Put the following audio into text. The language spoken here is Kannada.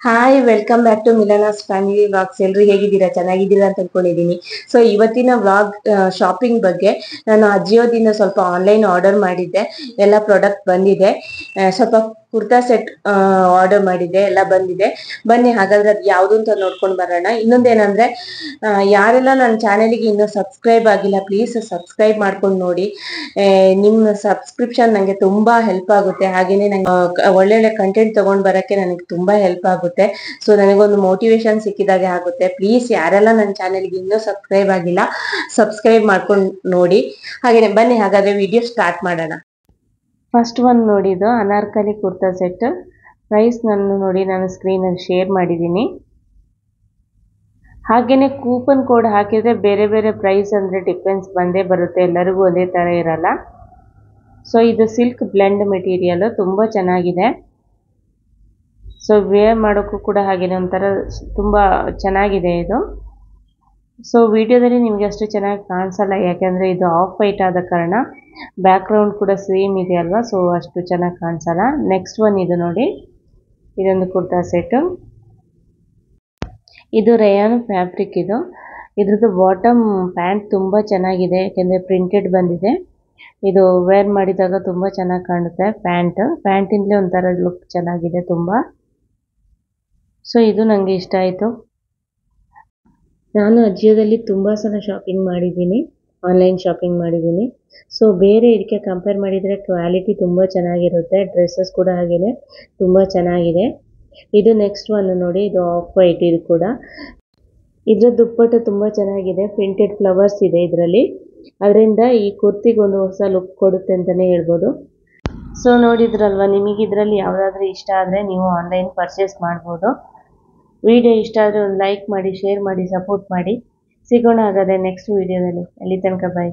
Hi welcome back to Milana's family vlogs. ಎಲ್ರು ಹೇಗಿದ್ದೀರಾ? ಚೆನ್ನಾಗಿದ್ದೀರಾ ಅಂತ ಅನ್ಕೊಂಡಿದ್ದೀನಿ. ಸೊ ಇವತ್ತಿನ ವ್ಲಾಗ್ ಶಾಪಿಂಗ್ ಬಗ್ಗೆ. ನಾನು ಅಜಿಯೋದಿಂದ ಸ್ವಲ್ಪ ಆನ್ಲೈನ್ ಆರ್ಡರ್ ಮಾಡಿದ್ದೆ, ಎಲ್ಲ ಪ್ರಾಡಕ್ಟ್ ಬಂದಿದೆ. ಸ್ವಲ್ಪ ಕುರ್ತಾ ಸೆಟ್ ಆರ್ಡರ್ ಮಾಡಿದ್ದೆ, ಎಲ್ಲ ಬಂದಿದೆ. ಬನ್ನಿ ಹಾಗಾದ್ರೆ ಅದು ಯಾವ್ದು ಅಂತ ನೋಡ್ಕೊಂಡು ಬರೋಣ. ಇನ್ನೊಂದೇನಂದ್ರೆ, ಯಾರೆಲ್ಲ ನನ್ನ ಚಾನೆಲ್ಗೆ ಇನ್ನೂ ಸಬ್ಸ್ಕ್ರೈಬ್ ಆಗಿಲ್ಲ, ಪ್ಲೀಸ್ ಸಬ್ಸ್ಕ್ರೈಬ್ ಮಾಡ್ಕೊಂಡು ನೋಡಿ. ನಿಮ್ಮ ಸಬ್ಸ್ಕ್ರಿಪ್ಷನ್ ನನಗೆ ತುಂಬಾ ಹೆಲ್ಪ್ ಆಗುತ್ತೆ. ಹಾಗೇನೆ ನಂಗೆ ಒಳ್ಳೊಳ್ಳೆ ಕಂಟೆಂಟ್ ತಗೊಂಡ್ ಬರಕ್ಕೆ ನನಗೆ ತುಂಬಾ ಹೆಲ್ಪ್ ಆಗುತ್ತೆ. ಸೊ ನನಗೊಂದು ಮೋಟಿವೇಶನ್ ಸಿಕ್ಕಿದಾಗೆ ಆಗುತ್ತೆ. ಪ್ಲೀಸ್ ಯಾರೆಲ್ಲ ನನ್ನ ಚಾನೆಲ್ಗೆ ಇನ್ನೂ ಸಬ್ಸ್ಕ್ರೈಬ್ ಆಗಿಲ್ಲ, ಸಬ್ಸ್ಕ್ರೈಬ್ ಮಾಡ್ಕೊಂಡು ನೋಡಿ. ಹಾಗೇನೆ ಬನ್ನಿ ಹಾಗಾದ್ರೆ ವಿಡಿಯೋ ಸ್ಟಾರ್ಟ್ ಮಾಡೋಣ. ಫಸ್ಟ್ ಒಂದು ನೋಡಿದ್ದು ಅನಾರ್ಕಲಿ ಕುರ್ತಾ ಸೆಟ್. ಪ್ರೈಸ್ ನಾನು ಸ್ಕ್ರೀನಲ್ಲಿ ಶೇರ್ ಮಾಡಿದ್ದೀನಿ. ಹಾಗೇನೆ ಕೂಪನ್ ಕೋಡ್ ಹಾಕಿದ್ರೆ ಬೇರೆ ಬೇರೆ ಪ್ರೈಸ್ ಅಂದ್ರೆ ಡಿಫ್ರೆನ್ಸ್ ಬಂದೇ ಬರುತ್ತೆ, ಎಲ್ಲರಿಗೂ ಒಂದೇ ತರ ಇರಲ್ಲ. ಸೊ ಇದು ಸಿಲ್ಕ್ ಬ್ಲೆಂಡ್ ಮೆಟೀರಿಯಲ್, ತುಂಬಾ ಚೆನ್ನಾಗಿದೆ. ಸೊ ವೇರ್ ಮಾಡೋಕ್ಕೂ ಕೂಡ ಹಾಗೇನೆ ಒಂಥರ ತುಂಬಾ ಚೆನ್ನಾಗಿದೆ ಇದು. ಸೊ ವಿಡಿಯೋದಲ್ಲಿ ನಿಮಗೆ ಅಷ್ಟು ಚೆನ್ನಾಗಿ ಕಾಣಿಸಲ್ಲ, ಯಾಕಂದ್ರೆ ಇದು ಆಫ್ ವೈಟ್ ಆದ ಕಾರಣ. ಬ್ಯಾಕ್ ಗ್ರೌಂಡ್ ಕೂಡ ಸೇಮ್ ಇದೆ ಅಲ್ವಾ, ಸೊ ಅಷ್ಟು ಚೆನ್ನಾಗಿ ಕಾಣಿಸಲ್ಲ. ನೆಕ್ಸ್ಟ್ ಒನ್ ಇದು ನೋಡಿ, ಇದೊಂದು ಕುರ್ತಾ ಸೆಟ್. ಇದು ರೇಯಾನ್ ಫ್ಯಾಬ್ರಿಕ್. ಇದ್ರದ್ದು ಬಾಟಮ್ ಪ್ಯಾಂಟ್ ತುಂಬಾ ಚೆನ್ನಾಗಿದೆ, ಯಾಕೆಂದ್ರೆ ಪ್ರಿಂಟೆಡ್ ಬಂದಿದೆ. ಇದು ವೇರ್ ಮಾಡಿದಾಗ ತುಂಬಾ ಚೆನ್ನಾಗಿ ಕಾಣುತ್ತೆ. ಪ್ಯಾಂಟಿಂದಲೇ ಒಂಥರ ಲುಕ್ ಚೆನ್ನಾಗಿದೆ ತುಂಬಾ. ಸೊ ಇದು ನನಗೆ ಇಷ್ಟ ಆಯಿತು. ನಾನು ಅಜಿಯೋದಲ್ಲಿ ತುಂಬ ಸಲ ಶಾಪಿಂಗ್ ಮಾಡಿದ್ದೀನಿ, ಆನ್ಲೈನ್ ಶಾಪಿಂಗ್ ಮಾಡಿದ್ದೀನಿ. ಸೊ ಬೇರೆ ಇದಕ್ಕೆ ಕಂಪೇರ್ ಮಾಡಿದರೆ ಕ್ವಾಲಿಟಿ ತುಂಬ ಚೆನ್ನಾಗಿರುತ್ತೆ. ಡ್ರೆಸ್ಸಸ್ ಕೂಡ ಹಾಗೆಯೇ ತುಂಬ ಚೆನ್ನಾಗಿದೆ. ಇದು ನೆಕ್ಸ್ಟ್ ಒನ್ ನೋಡಿ, ಇದು ಆಫ್ ವೈಟ್. ಇದು ಕೂಡ ಇದರ ದುಪ್ಪಟ್ಟು ತುಂಬ ಚೆನ್ನಾಗಿದೆ, ಪ್ರಿಂಟೆಡ್ ಫ್ಲವರ್ಸ್ ಇದೆ ಇದರಲ್ಲಿ. ಅದರಿಂದ ಈ ಕುರ್ತಿಗೆ ಒಂದು ಹೊಸ ಲುಕ್ ಕೊಡುತ್ತೆ ಅಂತಲೇ ಹೇಳ್ಬೋದು. ಸೊ ನೋಡಿದ್ರಲ್ವ, ನಿಮಗೆ ಇದರಲ್ಲಿ ಯಾವುದಾದ್ರೂ ಇಷ್ಟ ಆದರೆ ನೀವು ಆನ್ಲೈನ್ ಪರ್ಚೇಸ್ ಮಾಡ್ಬೋದು. ವಿಡಿಯೋ ಇಷ್ಟ ಆದರೆ ಒಂದು ಲೈಕ್ ಮಾಡಿ, ಶೇರ್ ಮಾಡಿ, ಸಪೋರ್ಟ್ ಮಾಡಿ. ಸಿಗೋಣ ಹಾಗಾದರೆ ನೆಕ್ಸ್ಟ್ ವಿಡಿಯೋದಲ್ಲಿ. ಅಲ್ಲಿ ತನಕ ಬಾಯ್.